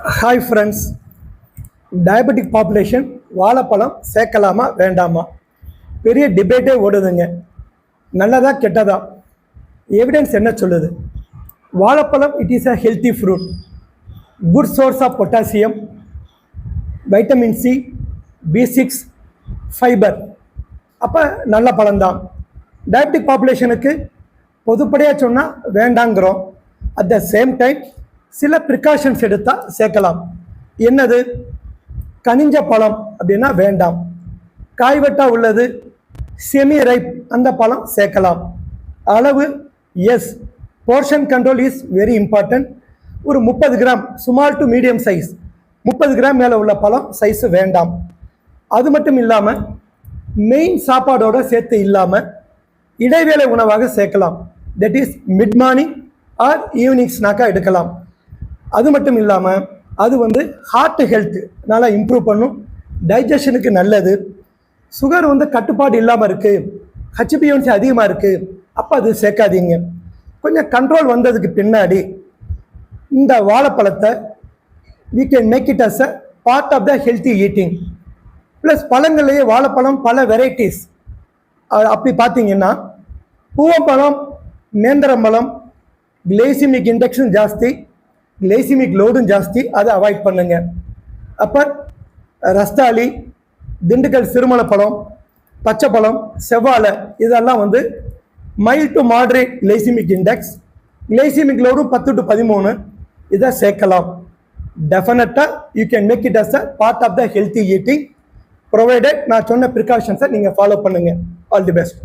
Hi friends, diabetic population வாழைப்பழம் சேர்க்கலாமா வேண்டாமா பெரிய டிபேட்டே ஓடுதுங்க. நல்லதா கெட்டதா? எவிடன்ஸ் என்ன சொல்லுது? வாழைப்பழம் it is a healthy fruit, good source of potassium, vitamin C, B6, fibre. அப்போ நல்ல பழம்தான். டயபெட்டிக் பாப்புலேஷனுக்கு பொதுப்படையாக சொன்னால் வேண்டாங்கிறோம். அட் த சேம் டைம் சில ப்ரிகாஷன்ஸ் எடுத்தால் சேர்க்கலாம். என்னது? கனிஞ்ச பழம் அப்படின்னா வேண்டாம். காய்வெட்டா உள்ளது, செமி ரைப், அந்த பழம் சேர்க்கலாம். அளவு yes, portion control is very important. ஒரு 30 gram, small to medium size, 30 gram மேலே உள்ள பழம் சைஸு வேண்டாம். அது மட்டும் இல்லாமல் மெயின் சாப்பாடோடு சேர்த்து இல்லாமல் இடைவேளை உணவாக சேர்க்கலாம். That is mid morning or evening ஸ்நாக்காக எடுக்கலாம். அது மட்டும் இல்லாமல் அது ஹார்ட் ஹெல்த்து நல்லா இம்ப்ரூவ் பண்ணும், டைஜஷனுக்கு நல்லது. சுகர் கட்டுப்பாடு இல்லாமல் இருக்குது, HbA1c அதிகமாக இருக்குது, அப்போ அது சேர்க்காதீங்க. கொஞ்சம் கண்ட்ரோல் வந்ததுக்கு பின்னாடி இந்த வாழைப்பழத்தை we can make it as a part of the healthy eating. Plus பழங்கள்லேயே வாழைப்பழம் பல வெரைட்டிஸ். அப்படி பார்த்தீங்கன்னா பூவம்பழம், நேந்திரம்பழம் கிளைசிமிக் இண்டெக்ஸும் ஜாஸ்தி, கிளைசிமிக் லோடும் ஜாஸ்தி, அதை அவாய்ட் பண்ணுங்க. அப்போ ரஸ்தாளி, திண்டுக்கல் சிறுமலைப்பழம், பச்சைப்பழம், செவ்வாழை இதெல்லாம் mild to moderate glycemic index, glycemic லோடும் 10 to 13, இதை சேர்க்கலாம். டெஃபினட்டாக you can make it as a part of the healthy eating provided நான் சொன்ன ப்ரிகாஷன்ஸை நீங்கள் ஃபாலோ பண்ணுங்கள். All the best.